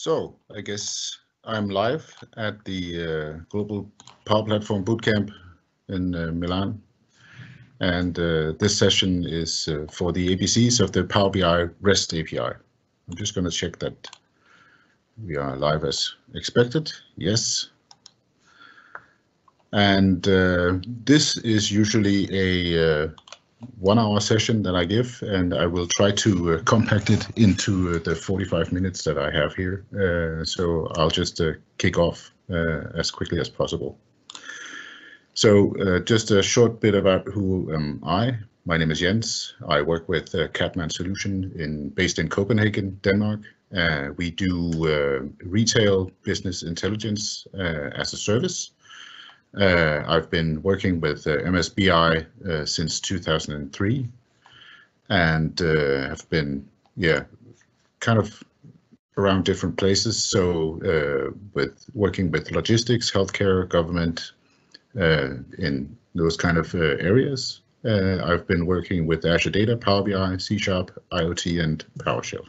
So I guess I'm live at the Global Power Platform Bootcamp in Milan. And this session is for the ABCs of the Power BI REST API. I'm just going to check that we are live as expected. Yes. And this is usually a 1 hour session that I give, and I will try to compact it into the 45 minutes that I have here. So I'll just kick off as quickly as possible. So just a short bit about who am I. My name is Jens. I work with Catman Solution based in Copenhagen, Denmark. We do retail business intelligence as a service. I've been working with MSBI since 2003 and have been, kind of around different places. So working with logistics, healthcare, government, in those kind of areas. I've been working with Azure Data, Power BI, C#, IoT, and Powershell.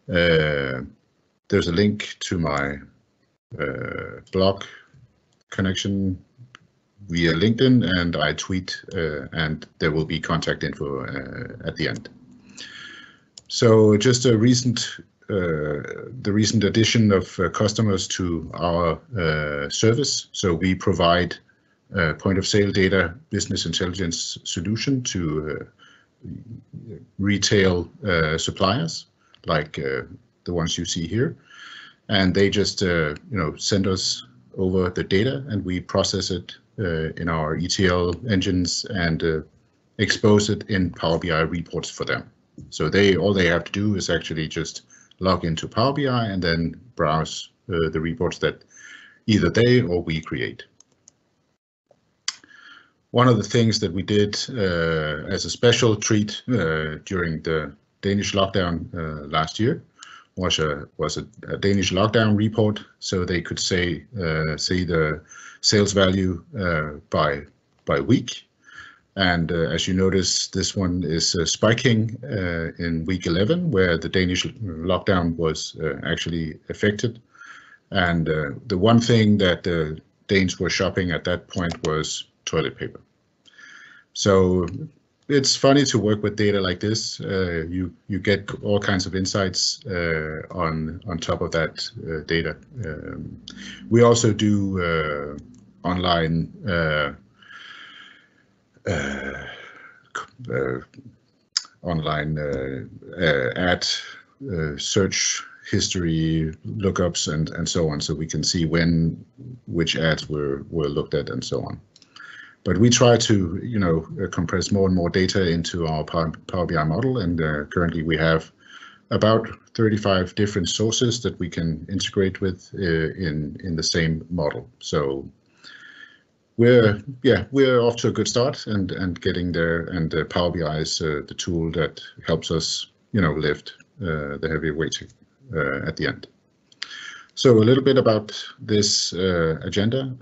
There's a link to my blog connection via LinkedIn, and I tweet, and there will be contact info at the end. So just the recent addition of customers to our service. So we provide point of sale data business intelligence solution to retail suppliers like the ones you see here, and they just send us over the data, and we process it in our ETL engines and expose it in Power BI reports for them. So all they have to do is actually just log into Power BI and then browse the reports that either they or we create. One of the things that we did as a special treat during the Danish lockdown last year was a Danish lockdown report, so they could see the sales value by week. And as you notice, this one is spiking in week 11, where the Danish lockdown was actually affected. And the one thing that the Danes were shopping at that point was toilet paper. So it's funny to work with data like this. You get all kinds of insights on top of that data. We also do online ad search history lookups and so on, so we can see which ads were looked at and so on. But we try to, compress more and more data into our Power BI model, and currently we have about 35 different sources that we can integrate with in the same model. So we're off to a good start and getting there, and Power BI is the tool that helps us, lift the heavy weight at the end. So a little bit about this agenda,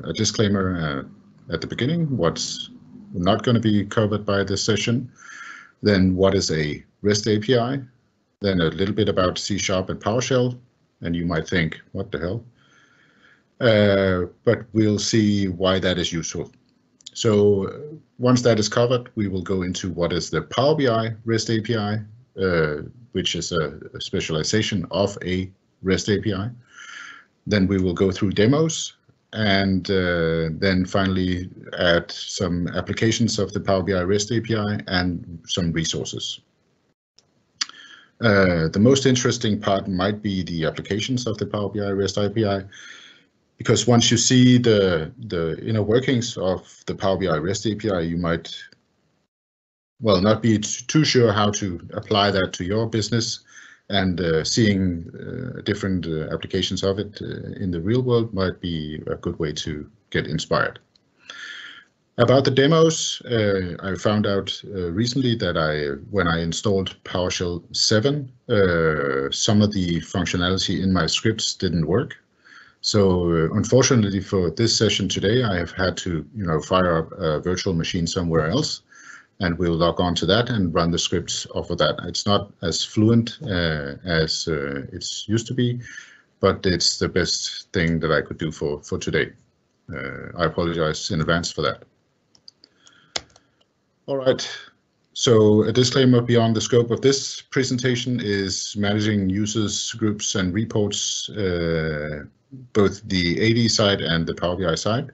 a disclaimer at the beginning, what's not going to be covered by this session, then what is a REST API, then a little bit about C# and PowerShell, and you might think, what the hell? But we'll see why that is useful. So once that is covered, we will go into what is the Power BI REST API, which is a specialization of a REST API. Then we will go through demos, and then finally add some applications of the Power BI REST API and some resources. The most interesting part might be the applications of the Power BI REST API, because once you see the inner workings of the Power BI REST API, you might, not be too sure how to apply that to your business. And seeing different applications of it in the real world might be a good way to get inspired. About the demos, I found out recently that when I installed PowerShell 7, some of the functionality in my scripts didn't work. So unfortunately for this session today, I have had to fire up a virtual machine somewhere else and we'll log on to that and run the scripts off of that. It's not as fluent as it's used to be, but it's the best thing that I could do for today. I apologize in advance for that. All right, so a disclaimer beyond the scope of this presentation is managing users, groups, and reports, both the AD side and the Power BI side,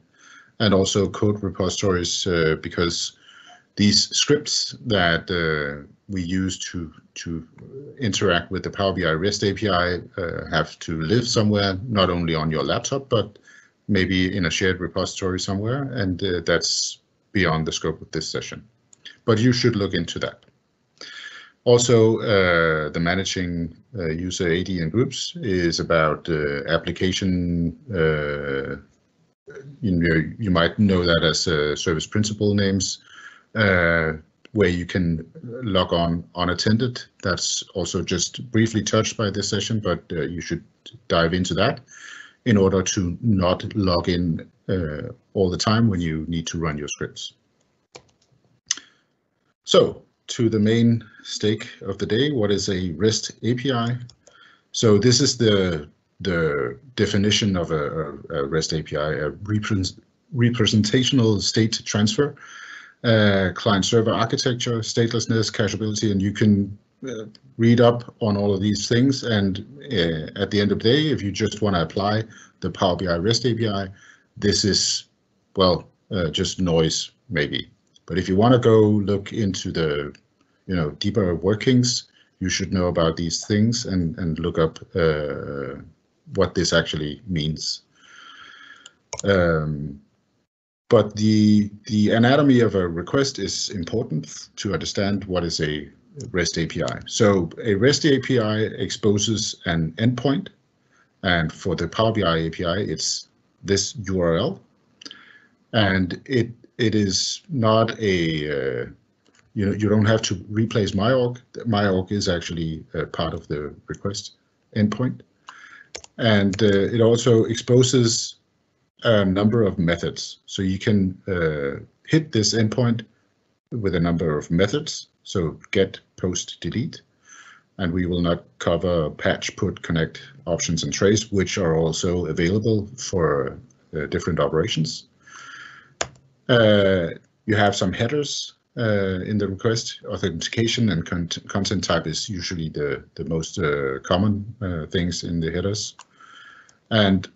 and also code repositories, because these scripts that we use to interact with the Power BI REST API have to live somewhere, not only on your laptop, but maybe in a shared repository somewhere, and that's beyond the scope of this session. But you should look into that. Also, the managing user AD and groups is about application. You might know that as service principal names, where you can log on unattended. That's also just briefly touched by this session, but you should dive into that in order to not log in all the time when you need to run your scripts. So, to the main stake of the day, what is a REST API? So this is the definition of a REST API, a representational state transfer, client-server architecture, statelessness, cacheability, and you can read up on all of these things. And at the end of the day, if you just want to apply the Power BI REST API, this is, well, just noise maybe. But if you want to go look into the, deeper workings, you should know about these things and look up what this actually means. But the anatomy of a request is important to understand what is a REST API. So a REST API exposes an endpoint, and for the Power BI API, it's this URL, and it is not a you don't have to replace myOrg. myOrg is actually part of the request endpoint, and it also exposes a number of methods. So you can hit this endpoint with a number of methods. So get, post, delete, and we will not cover patch, put, connect, options, and trace, which are also available for different operations. You have some headers in the request. Authentication and content type is usually the most common things in the headers. And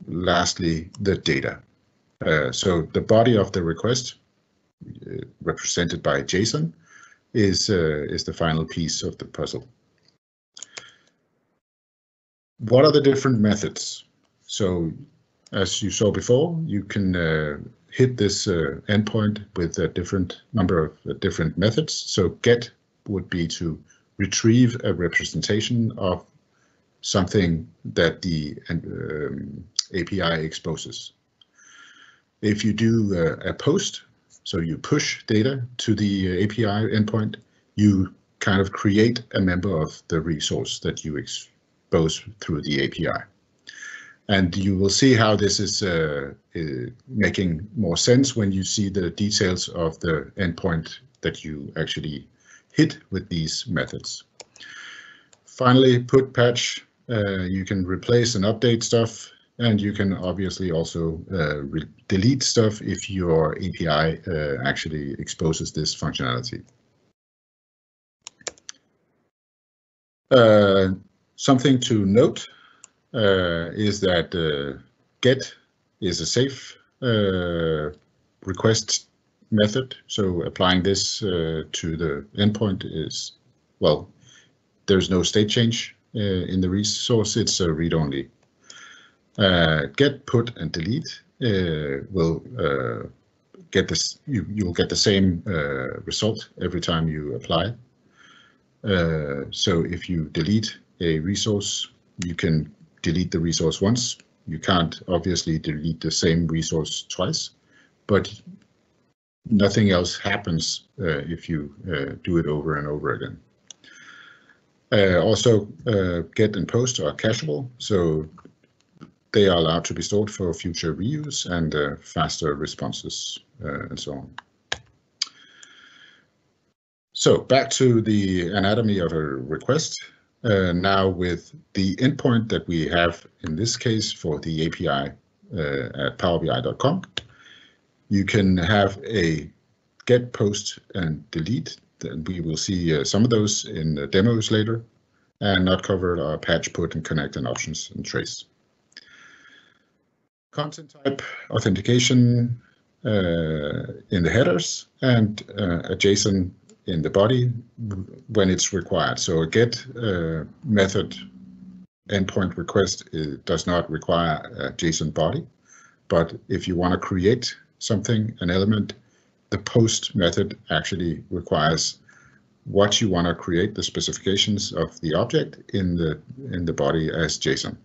lastly, the data. So the body of the request, represented by JSON, is the final piece of the puzzle. What are the different methods? So as you saw before, you can hit this endpoint with a different number of different methods. So get would be to retrieve a representation of something that the API exposes. If you do a post, so you push data to the API endpoint, you kind of create a member of the resource that you expose through the API. And you will see how this is making more sense when you see the details of the endpoint that you actually hit with these methods. Finally, put, patch, you can replace and update stuff, and you can obviously also delete stuff if your API actually exposes this functionality. Something to note is that get is a safe request method. So applying this to the endpoint is, well, there's no state change in the resource. It's a read-only. Get, put, and delete will get this. You'll get the same result every time you apply. So if you delete a resource, you can delete the resource once. You can't obviously delete the same resource twice, but nothing else happens if you do it over and over again. Also, get and post are cacheable, so they are allowed to be stored for future reuse and faster responses and so on. So back to the anatomy of a request. Now with the endpoint that we have in this case for the API at powerbi.com, you can have a get, post, and delete. And we will see some of those in the demos later. And not covered are patch, put, and connect, and options and trace. Content type, authentication in the headers, and a JSON in the body when it's required. So a get method endpoint request does not require a JSON body, but if you want to create something, an element, the post method actually requires what you want to create, the specifications of the object in the body as JSON.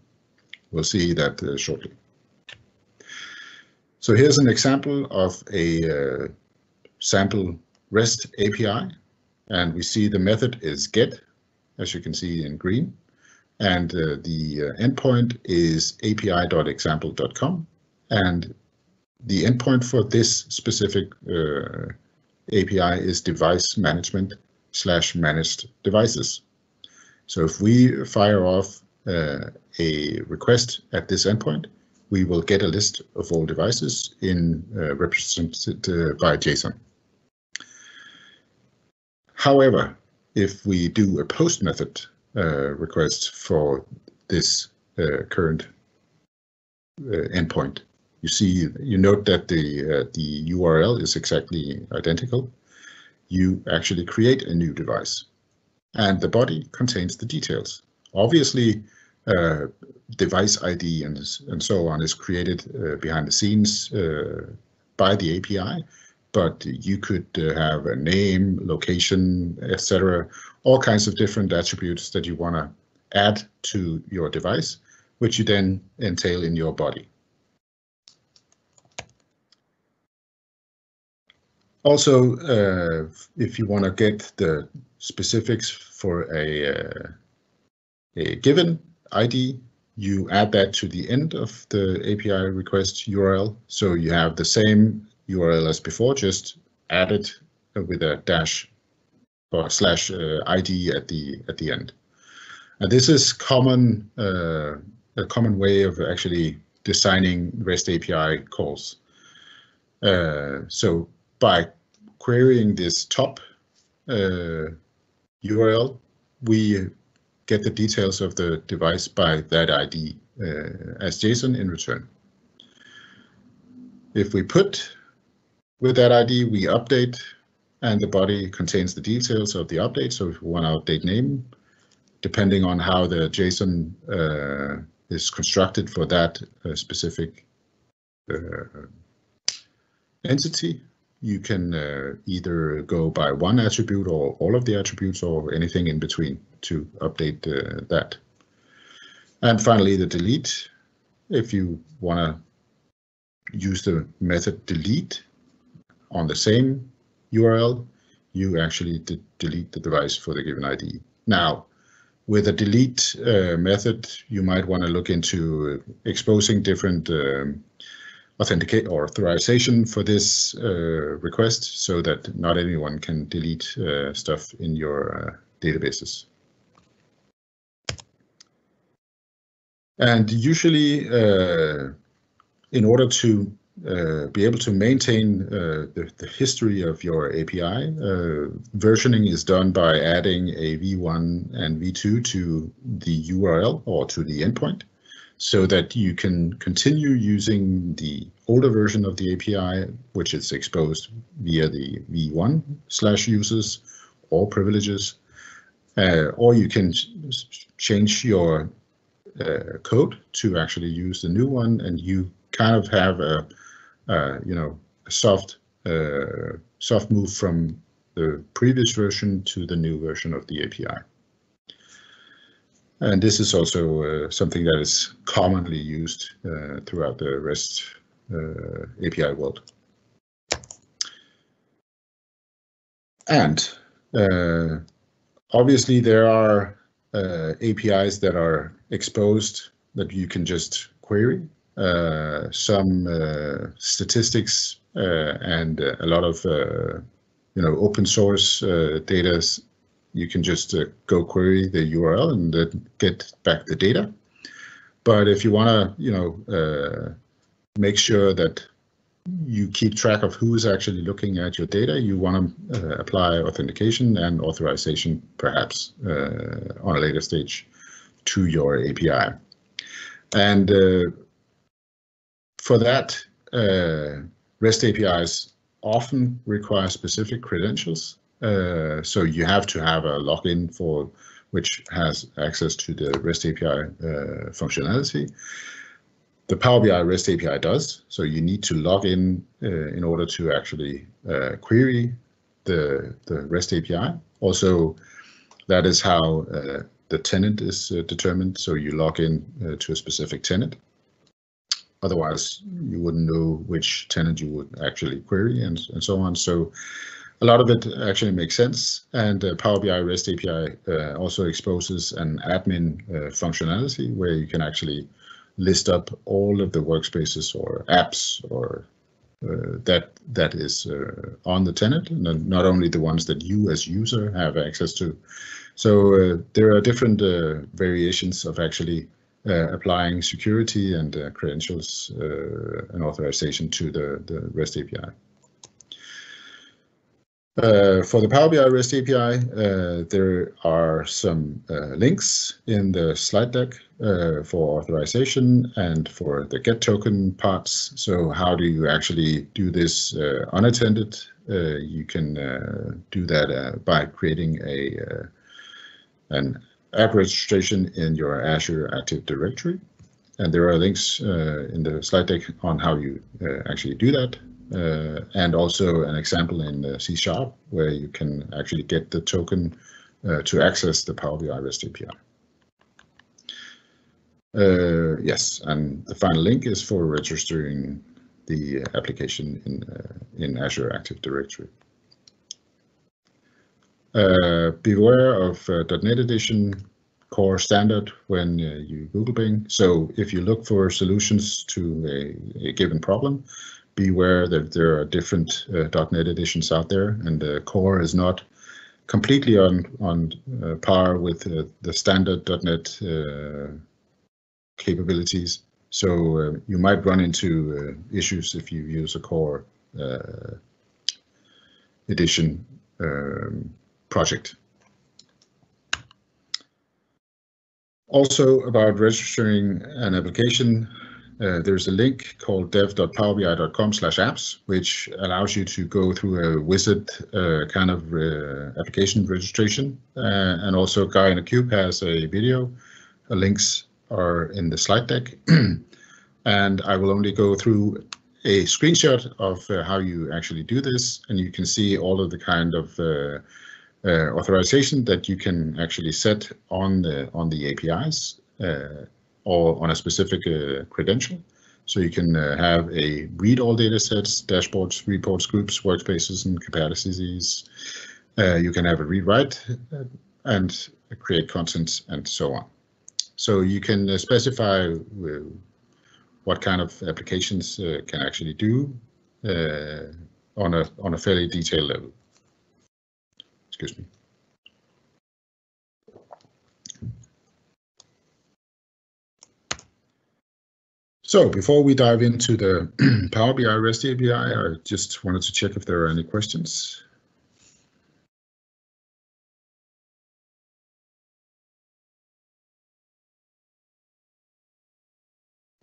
We'll see that shortly. So here's an example of a sample REST API, and we see the method is get, as you can see in green, and the endpoint is api.example.com, and the endpoint for this specific API is device management / managed devices. So if we fire off a request at this endpoint, we will get a list of all devices represented by JSON. However, if we do a post method request for this current endpoint, you note that the URL is exactly identical. You actually create a new device, and the body contains the details. Obviously, device ID and so on is created behind the scenes by the API, but you could have a name, location, etc., all kinds of different attributes that you want to add to your device, which you then entail in your body. Also, if you want to get the specifics for a given ID, you add that to the end of the API request URL. So you have the same URL as before, just added with a dash or / ID at the end. And this is a common way of actually designing REST API calls. So by querying this top URL, we get the details of the device by that ID as JSON in return. If we put with that ID, we update, and the body contains the details of the update. So if we want to update name, depending on how the JSON is constructed for that specific entity, you can either go by one attribute or all of the attributes or anything in between to update that. And finally, the delete. If you want to use the method delete on the same URL, you actually delete the device for the given ID. Now, with a delete method, you might want to look into exposing different authenticate or authorization for this request so that not anyone can delete stuff in your databases. And usually, in order to be able to maintain the history of your API, versioning is done by adding a v1 and v2 to the URL or to the endpoint, so that you can continue using the older version of the API, which is exposed via the v1 / users or privileges, or you can change your code to actually use the new one, and you kind of have a soft move from the previous version to the new version of the API. And this is also something that is commonly used throughout the REST API world. And obviously there are APIs that are exposed that you can just query. Some statistics and a lot of open source data, you can just go query the URL and then get back the data. But if you want to, make sure that you keep track of who is actually looking at your data, you want to apply authentication and authorization, perhaps on a later stage, to your API. And for that, REST APIs often require specific credentials. So you have to have a login for which has access to the REST API functionality. The Power BI REST API does, so you need to log in order to actually query the REST API. Also, that is how the tenant is determined, so you log in to a specific tenant. Otherwise, you wouldn't know which tenant you would actually query and so on. So a lot of it actually makes sense, and Power BI REST API also exposes an admin functionality where you can actually list up all of the workspaces or apps or that is on the tenant, and not only the ones that you as user have access to. So there are different variations of actually applying security and credentials and authorization to the REST API. For the Power BI REST API, there are some links in the slide deck for authorization and for the get token parts. So how do you actually do this unattended? You can do that by creating an app registration in your Azure Active Directory. And there are links in the slide deck on how you actually do that. And also an example in C# where you can actually get the token to access the Power BI REST API. Yes, and the final link is for registering the application in Azure Active Directory. Beware of .NET Edition core standard when you Google Bing. So if you look for solutions to a given problem, beware that there are different .NET editions out there, and the core is not completely on par with the standard .NET capabilities. So you might run into issues if you use a core edition project. Also about registering an application, there's a link called dev.powerbi.com/apps, which allows you to go through a wizard kind of application registration. And also Guy in a Cube has a video. The links are in the slide deck. And I will only go through a screenshot of how you actually do this. And you can see all of the kind of authorization that you can actually set on the APIs or on a specific credential. So you can have a read all datasets, dashboards, reports, groups, workspaces, and capacities. You can have a read write and create content and so on. So you can specify what kind of applications can actually do on a fairly detailed level. Excuse me. So before we dive into the Power BI REST API, I just wanted to check if there are any questions.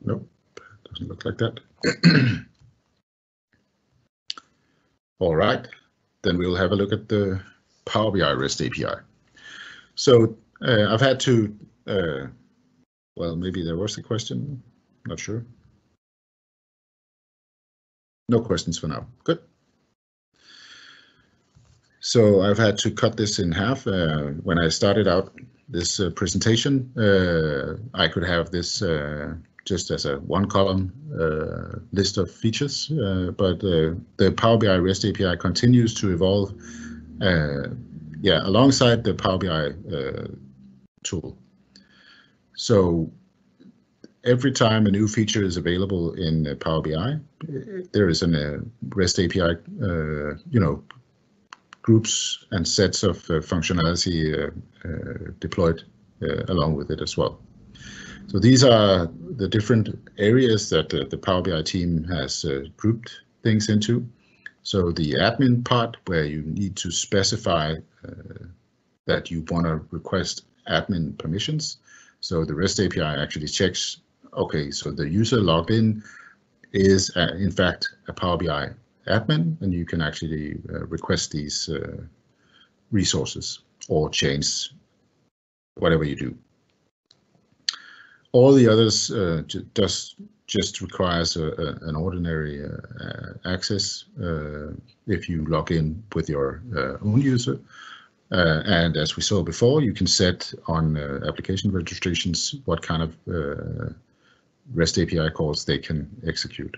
Nope, doesn't look like that. All right, then we'll have a look at the Power BI REST API. So I've had to, well, maybe there was a question, not sure. No questions for now, good. So I've had to cut this in half. When I started out this presentation, I could have this just as a one-column list of features, but the Power BI REST API continues to evolve alongside the Power BI tool. So every time a new feature is available in Power BI, there is a REST API, groups and sets of functionality deployed along with it as well. So these are the different areas that the Power BI team has grouped things into. So the admin part, where you need to specify that you want to request admin permissions. So the REST API actually checks, okay, so the user logged in is in fact a Power BI admin, and you can actually request these resources or change whatever you do. All the others just requires an ordinary access if you log in with your own user. And as we saw before, you can set on application registrations what kind of REST API calls they can execute.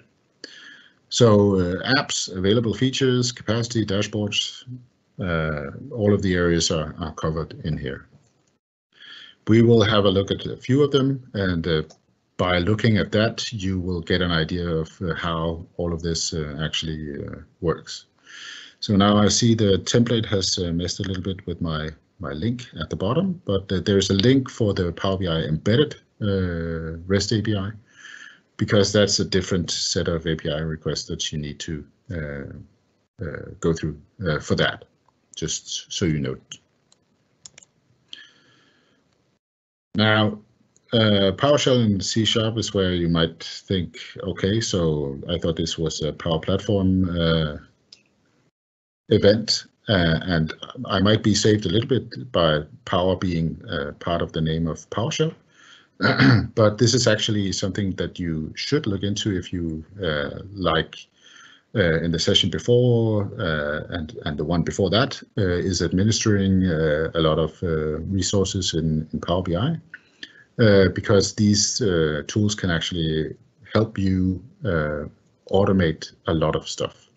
So apps, available features, capacity, dashboards, all of the areas are covered in here. We will have a look at a few of them, and by looking at that, you will get an idea of how all of this actually works. So now I see the template has messed a little bit with my link at the bottom, but there's a link for the Power BI embedded REST API, because that's a different set of API requests that you need to go through for that, just so you know. Now, PowerShell in C# is where you might think, okay, so I thought this was a Power Platform event, and I might be saved a little bit by Power being part of the name of PowerShell. But this is actually something that you should look into if you like in the session before and the one before that is administering a lot of resources in Power BI, because these tools can actually help you automate a lot of stuff.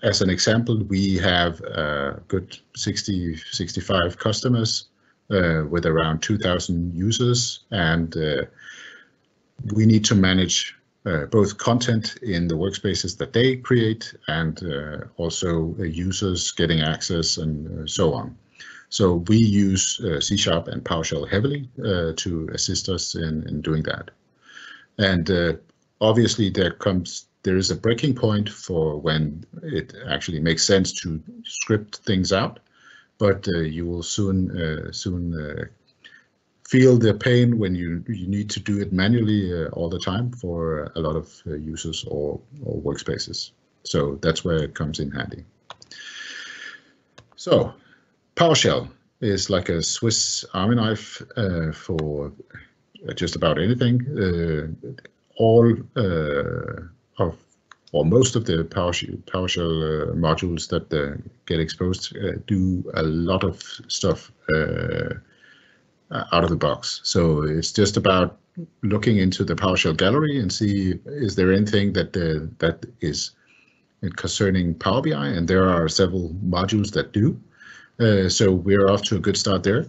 As an example, we have a good 65 customers with around 2,000 users, and we need to manage both content in the workspaces that they create and also users getting access and so on. So we use C# and PowerShell heavily to assist us in doing that. And obviously there is a breaking point for when it actually makes sense to script things out, but you will soon feel the pain when you need to do it manually all the time for a lot of users or workspaces. So that's where it comes in handy. So PowerShell is like a Swiss Army knife for just about anything. Most of the PowerShell modules that get exposed do a lot of stuff out of the box. So it's just about looking into the PowerShell gallery and see, is there anything that is concerning Power BI, and there are several modules that do. So we're off to a good start there.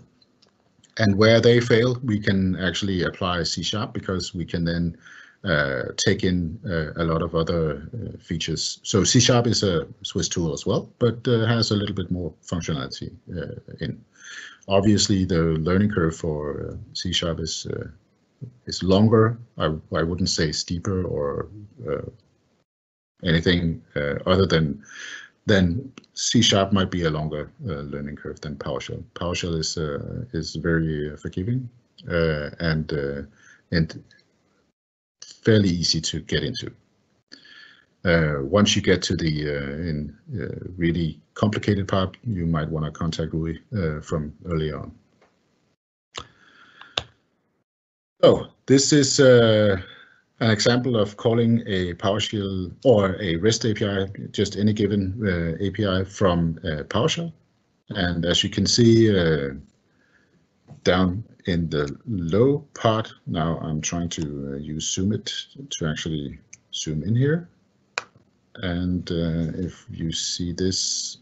And where they fail, we can actually apply C#, because we can then take in a lot of other features. So C# is a Swiss tool as well, but has a little bit more functionality in. Obviously, the learning curve for C# is longer. I wouldn't say steeper or anything other than C# might be a longer learning curve than PowerShell. PowerShell is very forgiving and fairly easy to get into. Once you get to the really complicated part, you might want to contact Rui from early on. So this is an example of calling a PowerShell or a REST API, just any given API from PowerShell. And as you can see down in the low part, now I'm trying to use Zoom it to actually zoom in here. And if you see this,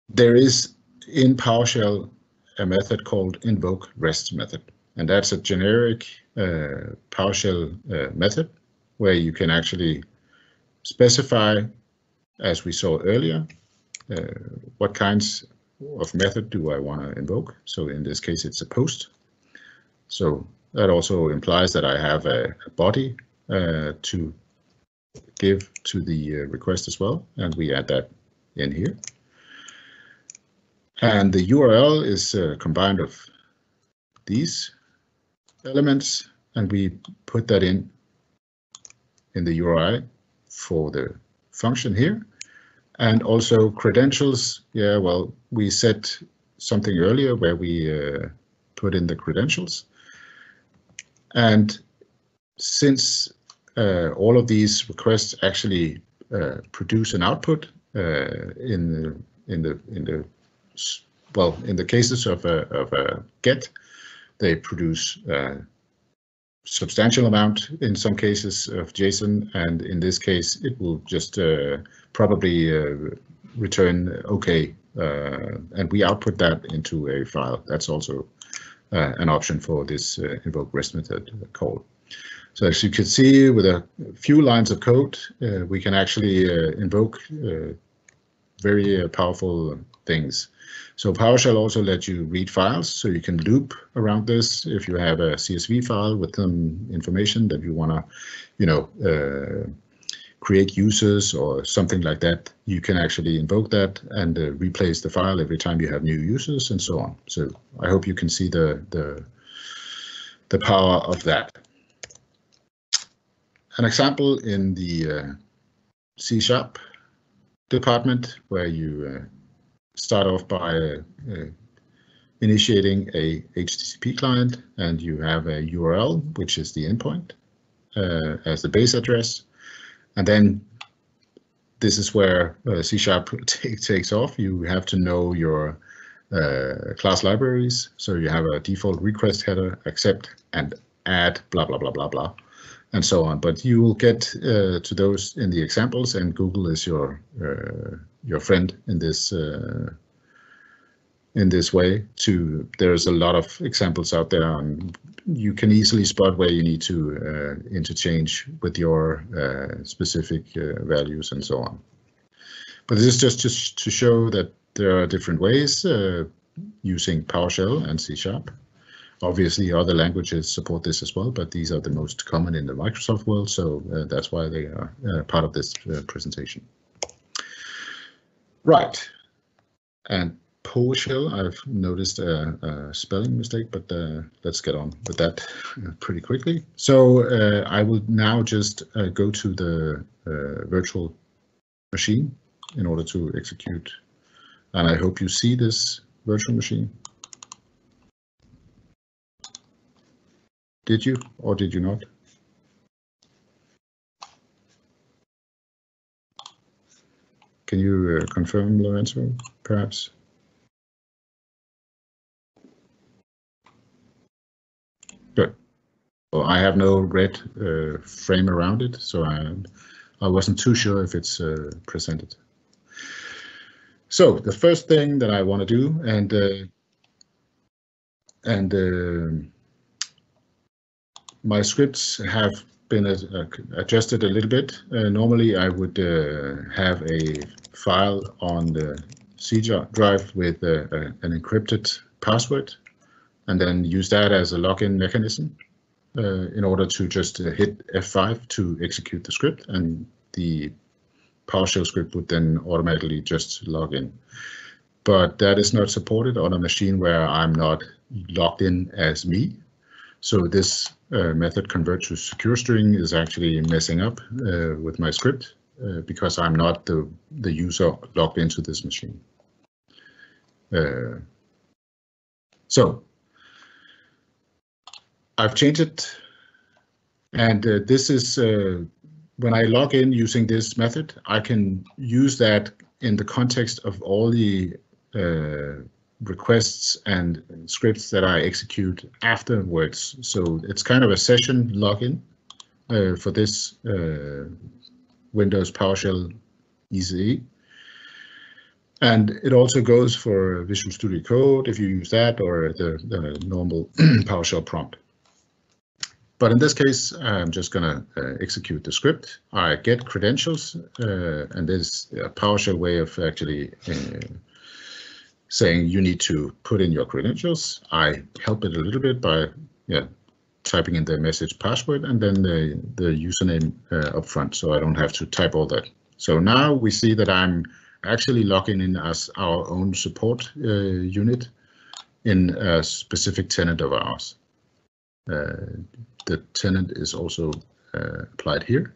there is in PowerShell a method called invoke REST method. And that's a generic PowerShell method where you can actually specify, as we saw earlier, what kinds of method do I want to invoke. So in this case, it's a post. So that also implies that I have a body to give to the request as well, and we add that in here. And the URL is combined of these elements, and we put that in the URI for the function here. And also credentials, yeah, well, we set something earlier where we put in the credentials. And since all of these requests actually produce an output in the cases of a get, they produce substantial amount in some cases of JSON, and in this case it will just probably return OK, and we output that into a file. That's also an option for this invoke REST method call. So as you can see, with a few lines of code, we can actually invoke very powerful things. So PowerShell also lets you read files, so you can loop around this. If you have a CSV file with some information that you want to, create users or something like that, you can actually invoke that and replace the file every time you have new users and so on. So I hope you can see the power of that. An example in the C# department where you start off by initiating a HTTP client, and you have a URL, which is the endpoint, as the base address. And then this is where C# takes off. You have to know your class libraries. So you have a default request header, accept, and add, blah, blah, blah, blah, blah, and so on. But you will get to those in the examples, and Google is your friend in this way. There's a lot of examples out there, and you can easily spot where you need to interchange with your specific values and so on. But this is just to show that there are different ways using PowerShell and C#. Obviously, other languages support this as well, but these are the most common in the Microsoft world, so that's why they are part of this presentation. Right, and Powershell, I've noticed a spelling mistake, but let's get on with that pretty quickly. So I will now just go to the virtual machine in order to execute, and I hope you see this virtual machine. Did you, or did you not? Can you confirm, Lorenzo, perhaps? Good. Well, I have no red frame around it, so I wasn't too sure if it's presented. So the first thing that I want to do, and my scripts have been adjusted a little bit. Normally, I would have a file on the C drive with an encrypted password, and then use that as a login mechanism in order to just hit F5 to execute the script, and the PowerShell script would then automatically just log in. But that is not supported on a machine where I'm not logged in as me. So this method convert to secure string is actually messing up with my script because I'm not the user logged into this machine. So I've changed it, and this is when I log in using this method, I can use that in the context of all the requests and scripts that I execute afterwards. So it's kind of a session login for this Windows PowerShell ECE. And it also goes for Visual Studio Code if you use that, or the normal PowerShell prompt. But in this case, I'm just going to execute the script. I get credentials, and there's a PowerShell way of actually saying you need to put in your credentials. I help it a little bit by typing in the message password and then the username up front, so I don't have to type all that. So now we see that I'm actually logging in as our own support unit in a specific tenant of ours. The tenant is also applied here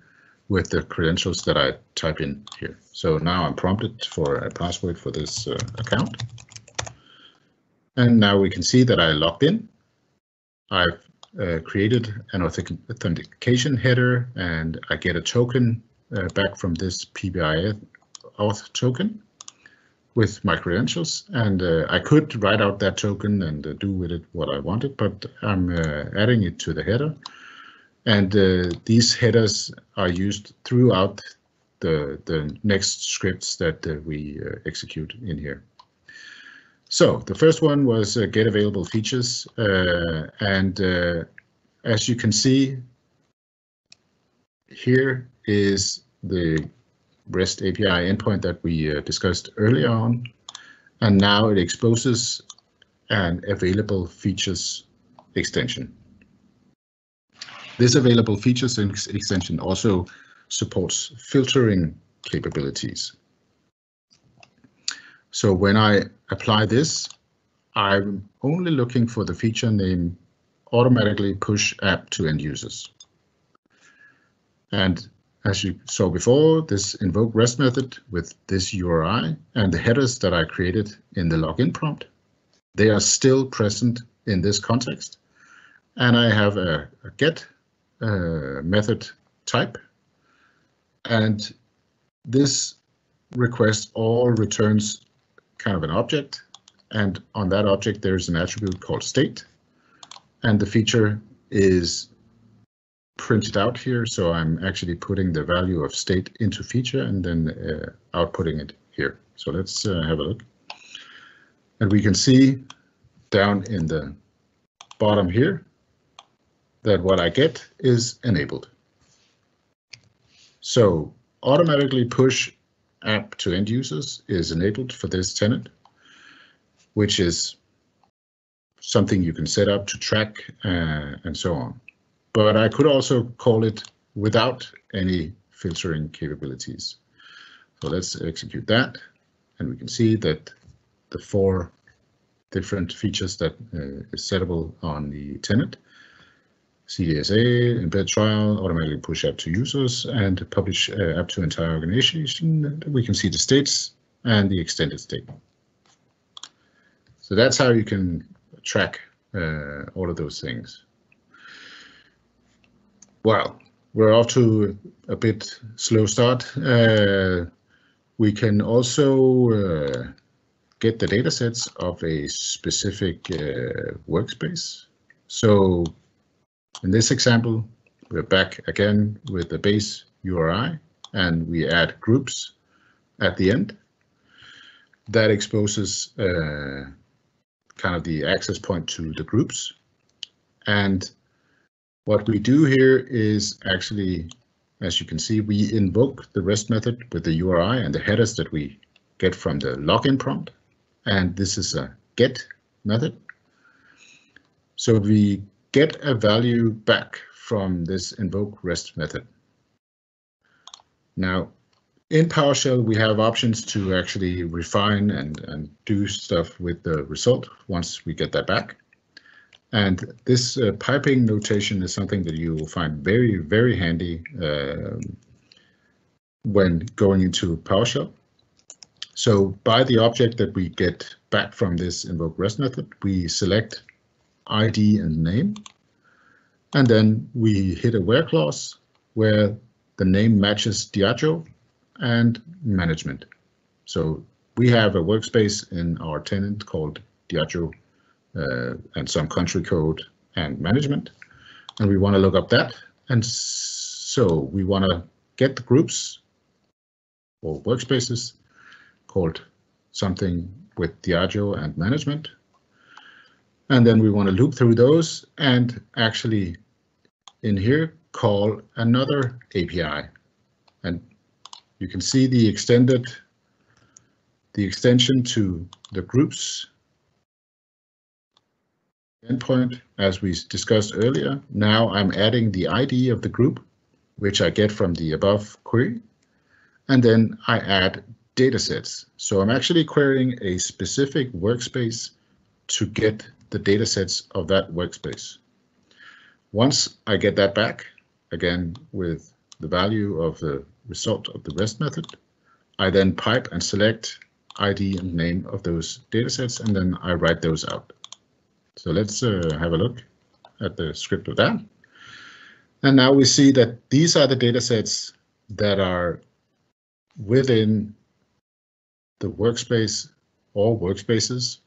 with the credentials that I type in here. So now I'm prompted for a password for this account. And now we can see that I logged in. I've created an authentication header, and I get a token back from this pbix auth token with my credentials, and I could write out that token and do with it what I wanted, but I'm adding it to the header, and these headers are used throughout the next scripts that we execute in here. So the first one was get available features, and as you can see, here is the REST API endpoint that we discussed earlier on, and now it exposes an available features extension. This available features extension also supports filtering capabilities. So when I apply this, I'm only looking for the feature name automatically push app to end users. And as you saw before, this invoke REST method with this URI and the headers that I created in the login prompt, they are still present in this context. And I have a get method type, and this request all returns kind of an object, and on that object there's an attribute called state, and the feature is printed out here, so I'm actually putting the value of state into feature and then outputting it here. So let's have a look, and we can see down in the bottom here that what I get is enabled. So automatically push app to end users is enabled for this tenant, which is something you can set up to track and so on. But I could also call it without any filtering capabilities. So let's execute that, and we can see that the 4 different features that is settable on the tenant: CDSA, embed trial, automatically push app to users, and publish app to entire organization. We can see the states and the extended state. So that's how you can track all of those things. Well, we're off to a bit slow start. We can also get the datasets of a specific workspace. So in this example, we're back again with the base URI, and we add groups at the end. That exposes kind of the access point to the groups. And what we do here is actually, as you can see, we invoke the REST method with the URI and the headers that we get from the login prompt. And this is a get method. So we get a value back from this invoke REST method. Now, in PowerShell, we have options to actually refine and do stuff with the result once we get that back. And this piping notation is something that you will find very, very handy when going into PowerShell. So by the object that we get back from this invoke REST method, we select ID and name, and then we hit a where clause where the name matches Diageo and management. So we have a workspace in our tenant called Diageo and some country code and management, and we want to look up that. And so we want to get the groups or workspaces called something with Diageo and management. And then we want to loop through those and actually in here call another API. And you can see the extension to the groups endpoint as we discussed earlier. Now I'm adding the ID of the group, which I get from the above query. And then I add datasets. So I'm actually querying a specific workspace to get the datasets of that workspace. Once I get that back, again with the value of the result of the REST method, I then pipe and select ID and name of those datasets, and then I write those out. So let's have a look at the script of that. And now we see that these are the datasets that are within the workspace or workspaces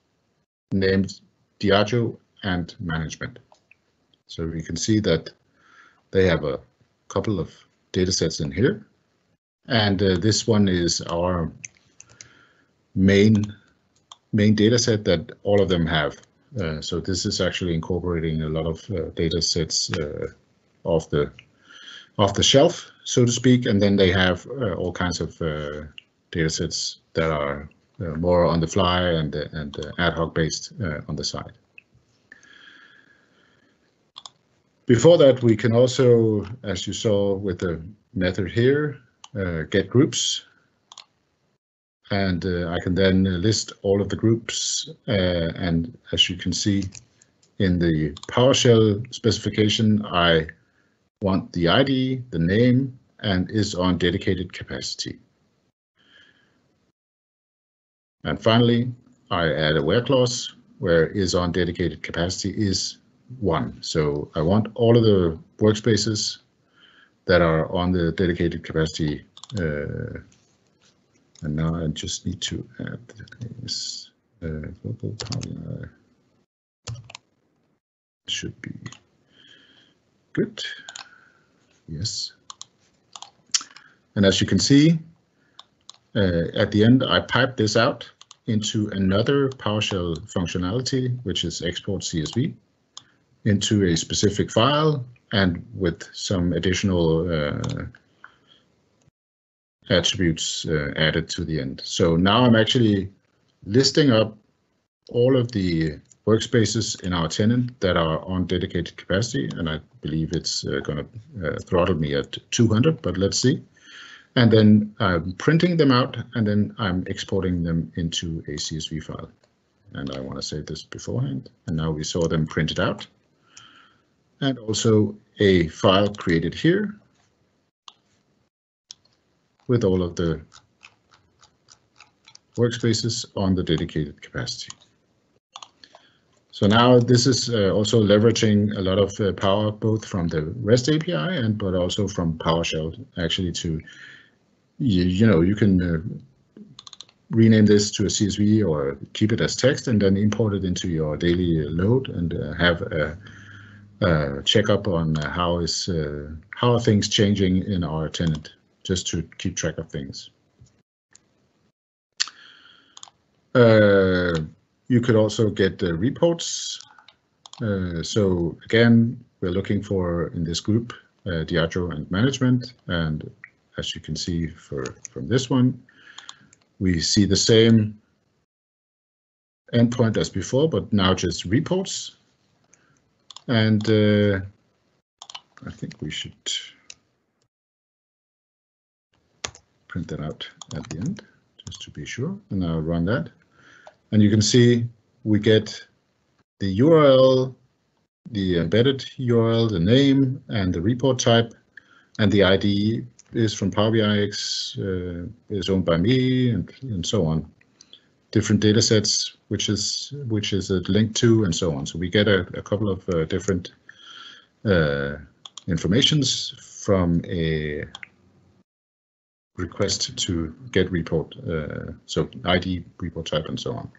named Diageo and management. So we can see that they have a couple of datasets in here. And this one is our main dataset that all of them have. So this is actually incorporating a lot of datasets off the shelf, so to speak, and then they have all kinds of datasets that are more on the fly and ad hoc based on the side. Before that, we can also, as you saw with the method here, get groups. And I can then list all of the groups. And as you can see in the PowerShell specification, I want the ID, the name, and is on dedicated capacity. And finally, I add a where clause where is on dedicated capacity is 1. So I want all of the workspaces that are on the dedicated capacity. And now I just need to add this global Power should be good. Yes. And as you can see, at the end, I pipe this out into another PowerShell functionality, which is export CSV, into a specific file and with some additional attributes added to the end. So now I'm actually listing up all of the workspaces in our tenant that are on dedicated capacity, and I believe it's going to throttle me at 200, but let's see. And then I'm printing them out, and then I'm exporting them into a CSV file. And I want to save this beforehand. And now we saw them printed out. And also a file created here with all of the workspaces on the dedicated capacity. So now this is also leveraging a lot of power, both from the REST API but also from PowerShell, actually to, you can rename this to a CSV or keep it as text and then import it into your daily load and have a checkup on how are things changing in our tenant, just to keep track of things. You could also get reports. So again, we're looking for, in this group, Diageo and management. And as you can see from this one, we see the same endpoint as before, but now just reports. And I think we should print that out at the end, just to be sure. And I'll run that. And you can see we get the URL, the embedded URL, the name, and the report type. And the ID is from Power BIX, is owned by me, and so on. Different data sets, which is a link to, and so on. So we get a couple of different informations from a request to get report, so ID, report type, and so on.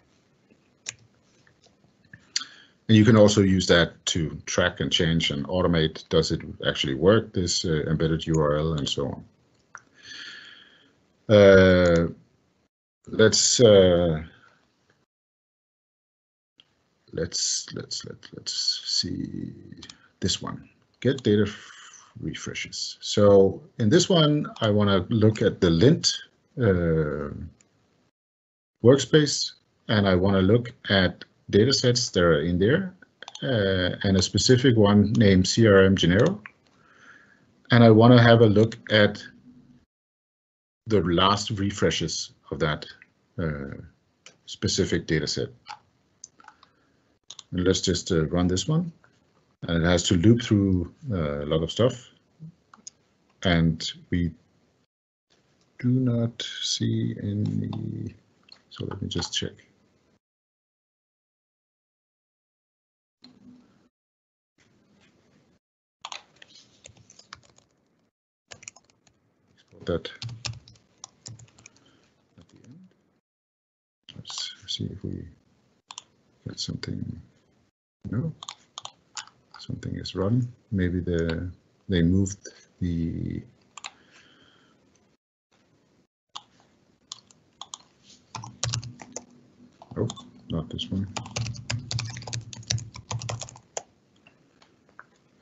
And you can also use that to track and change and automate. Does it actually work, this embedded URL, and so on. let's see this one. Get data refreshes. So in this one, I want to look at the lint workspace, and I want to look at datasets that are in there, and a specific one named CRM Genero. And I want to have a look at the last refreshes of that specific dataset. And let's just run this one. And it has to loop through a lot of stuff. And we do not see any, so let me just check. Export that at the end. Let's see if we get something. No, something is wrong. Maybe they moved the oh, not this one.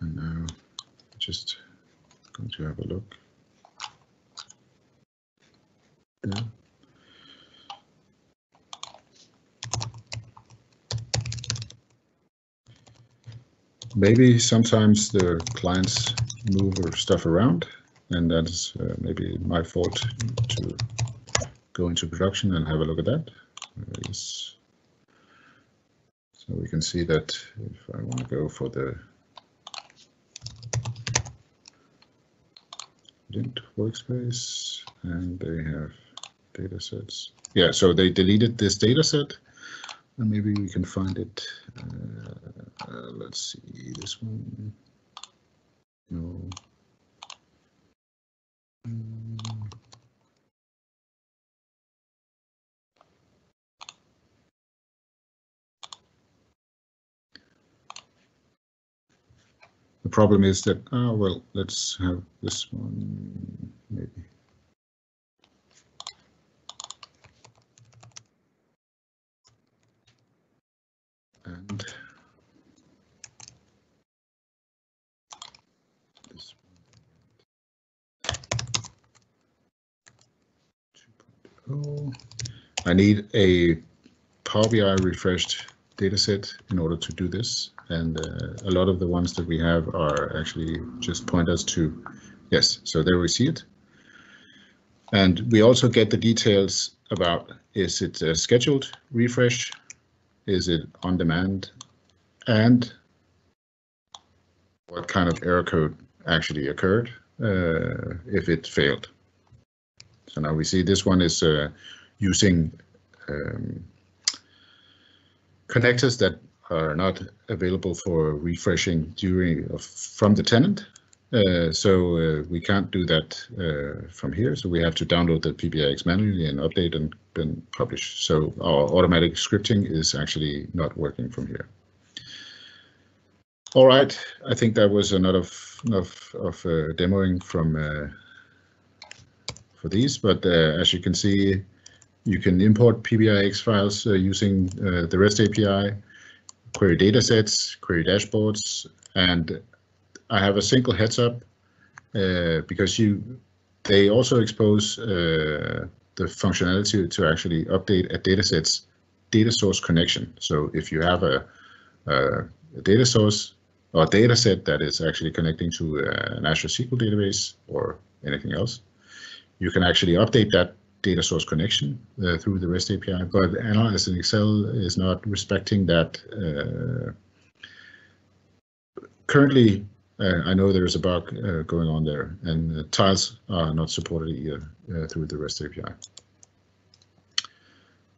And now just going to have a look. Yeah. Maybe sometimes the clients move stuff around, and that's maybe my fault to go into production and have a look at that. Yes. So we can see that if I want to go for the lint workspace, and they have datasets. Yeah, so they deleted this dataset, and maybe we can find it. Let's see this one. No. The problem is that, oh, well, let's have this one, maybe. And this one, 2.0. I need a Power BI refreshed dataset in order to do this. And a lot of the ones that we have are actually just point us to, yes, so there we see it. And we also get the details about, is it a scheduled refresh? Is it on demand? And what kind of error code actually occurred if it failed. So now we see this one is using connectors that are not available for refreshing from the tenant. So we can't do that from here. So we have to download the pbix manually and update and then publish. So our automatic scripting is actually not working from here. All right, I think that was enough of demoing for these, but as you can see, you can import pbix files using the REST API, query datasets, query dashboards, and I have a single heads up because they also expose the functionality to actually update a datasets Datasource connection. So if you have a data source or dataset that is actually connecting to an Azure SQL database or anything else, you can actually update that data source connection through the REST API, but Analyze in Excel is not respecting that. Currently, I know there's a bug going on there, and tiles are not supported either through the REST API.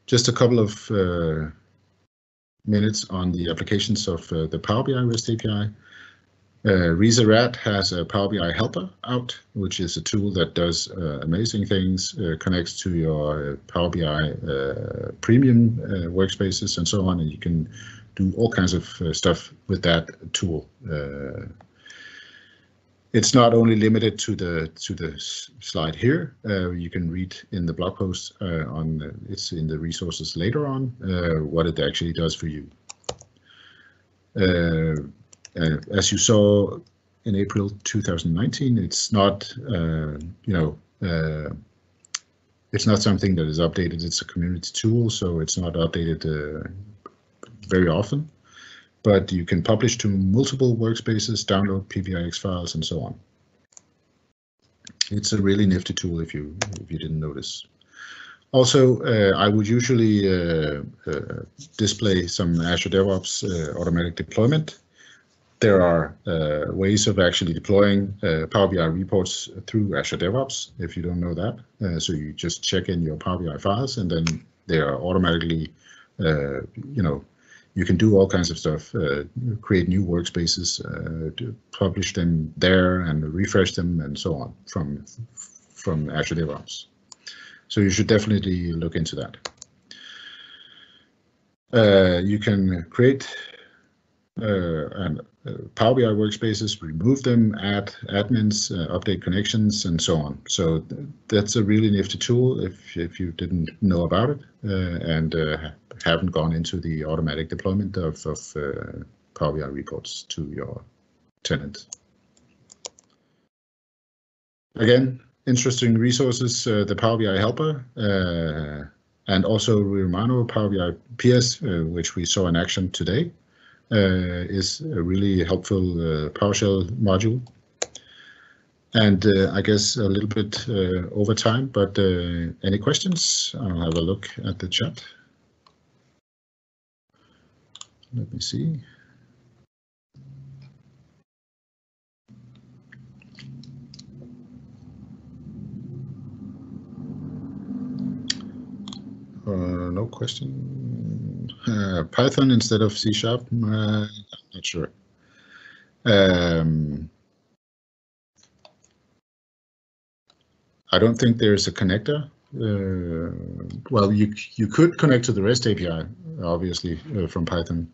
Just a couple of minutes on the applications of the Power BI REST API. ReasorRat has a Power BI helper out, which is a tool that does amazing things, connects to your Power BI premium workspaces and so on, and you can do all kinds of stuff with that tool. It's not only limited to the slide here. You can read in the blog post it's in the resources later on what it actually does for you. As you saw in April 2019, it's not it's not something that is updated. It's a community tool, so it's not updated very often. But you can publish to multiple workspaces, download pbix files, and so on. It's a really nifty tool if you didn't notice. Also, I would usually display some Azure DevOps automatic deployment. There are ways of actually deploying Power BI reports through Azure DevOps, if you don't know that. So you just check in your Power BI files, and then they are automatically, you can do all kinds of stuff, create new workspaces, publish them there and refresh them and so on from Azure DevOps. So you should definitely look into that. You can create Power BI workspaces, remove them, add admins, update connections, and so on. So that's a really nifty tool if you didn't know about it and haven't gone into the automatic deployment of Power BI reports to your tenant. Again, interesting resources, the Power BI helper, and also Romano Power BI PS, which we saw in action today. Is a really helpful PowerShell module, and I guess a little bit over time, but any questions? I'll have a look at the chat. Let me see. No question. Python instead of C#? I'm not sure. I don't think there's a connector. Well, you could connect to the REST API, obviously, from Python.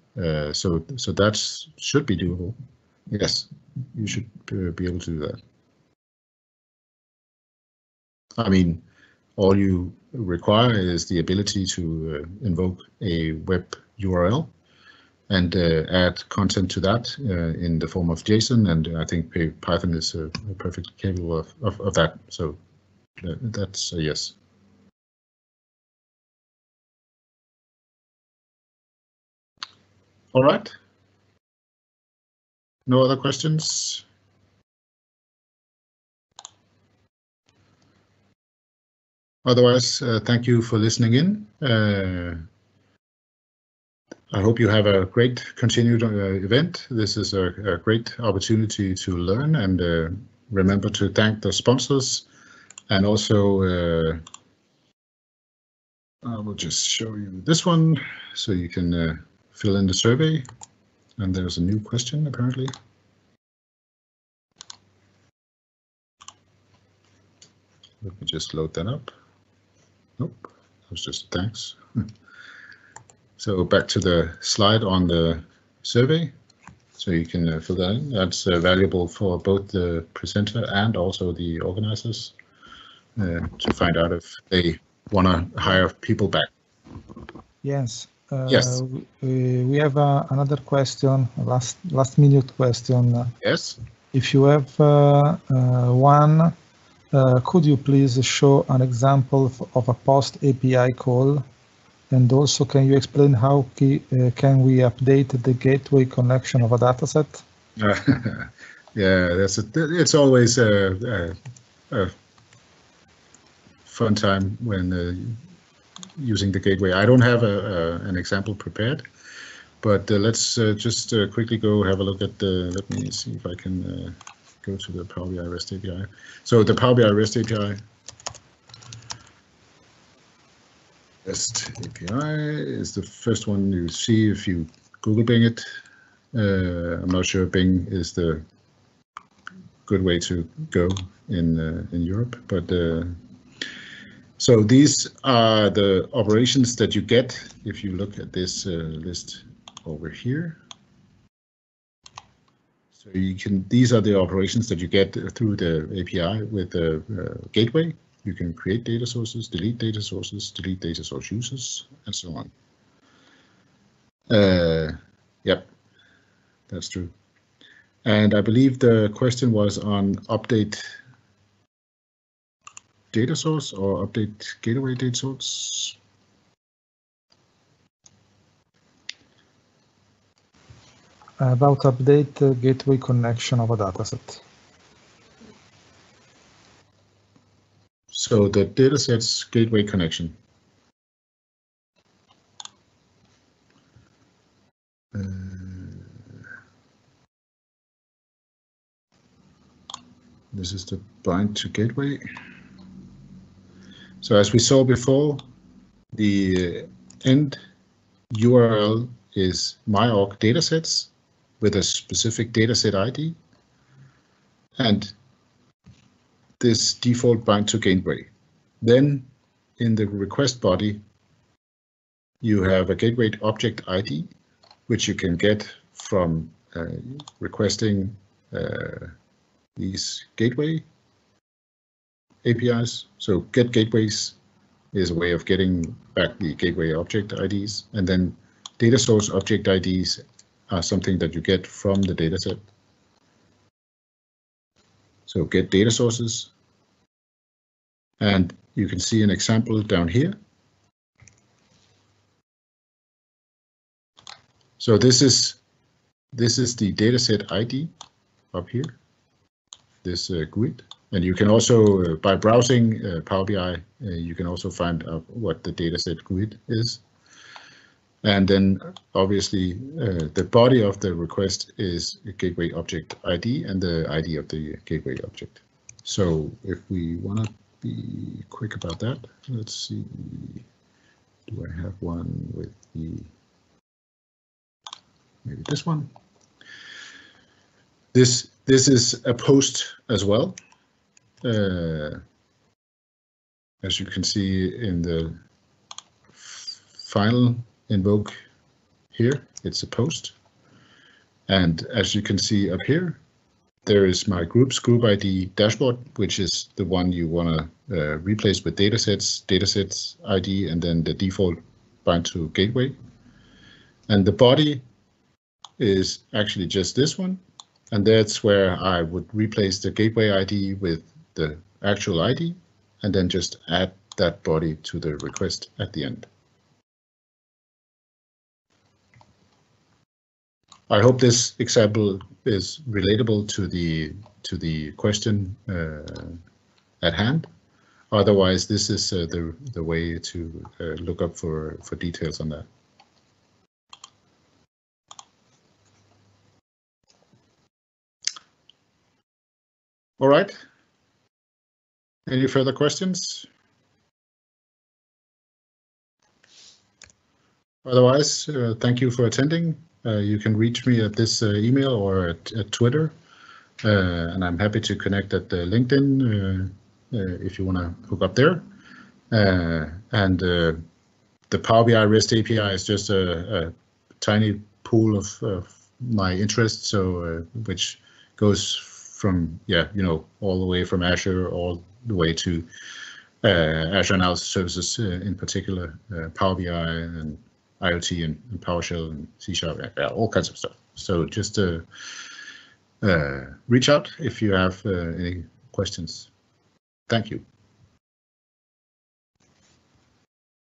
So that should be doable. Yes, you should be able to do that. I mean, all you require is the ability to invoke a web URL and add content to that in the form of JSON, and I think Python is perfectly capable of that. So that's a yes. All right. No other questions? Otherwise, thank you for listening in. I hope you have a great continued event. This is a great opportunity to learn, and remember to thank the sponsors. And also, I will just show you this one so you can fill in the survey. And there's a new question apparently. Let me just load that up. Nope, that was just thanks. So back to the slide on the survey. So you can fill that in. That's valuable for both the presenter and also the organizers to find out if they want to hire people back. Yes. Yes. We have another question, last minute question. Yes. If you have one, could you please show an example of a post API call? And also, can you explain how can we update the gateway connection of a dataset? Yeah, it's always a fun time when using the gateway. I don't have an example prepared, but let's just quickly go have a look at the. Let me see if I can go to the Power BI REST API. So the Power BI REST API. REST API is the first one you see if you Google Bing it. I'm not sure Bing is the good way to go in Europe, but so these are the operations that you get if you look at this list over here. So you can, these are the operations that you get through the API with the gateway. You can create data sources, delete data sources, delete data source users, and so on. Yep, that's true. And I believe the question was on update data source or update gateway data source. About update gateway connection of a dataset. So the datasets gateway connection. This is the bind to gateway. So as we saw before, the end URL is my.org datasets with a specific dataset ID, and this default bind to gateway. Then in the request body, you have a gateway object ID, which you can get from requesting these gateway APIs. So get gateways is a way of getting back the gateway object IDs, and then data source object IDs are something that you get from the dataset. So get data sources, and you can see an example down here. So this is the dataset ID up here, this GUID, and you can also by browsing Power BI, you can also find out what the dataset GUID is. And then obviously the body of the request is a gateway object ID and the ID of the gateway object. So if we want to be quick about that, let's see, do I have one with the, maybe this one. This is a post as well. As you can see in the final invoke here, it's a post. And as you can see up here, there is my groups group ID dashboard, which is the one you want to replace with datasets ID, and then the default bind to gateway. And the body is actually just this one. And that's where I would replace the gateway ID with the actual ID, and then just add that body to the request at the end. I hope this example is relatable to the question at hand. Otherwise, this is the way to look up for details on that. All right. Any further questions? Otherwise, thank you for attending. You can reach me at this email or at Twitter, and I'm happy to connect at LinkedIn if you want to hook up there. And the Power BI REST API is just a tiny pool of my interest, so which goes from all the way from Azure all the way to Azure Analysis Services, in particular Power BI and IoT and Powershell and C#, all kinds of stuff. So just reach out if you have any questions. Thank you.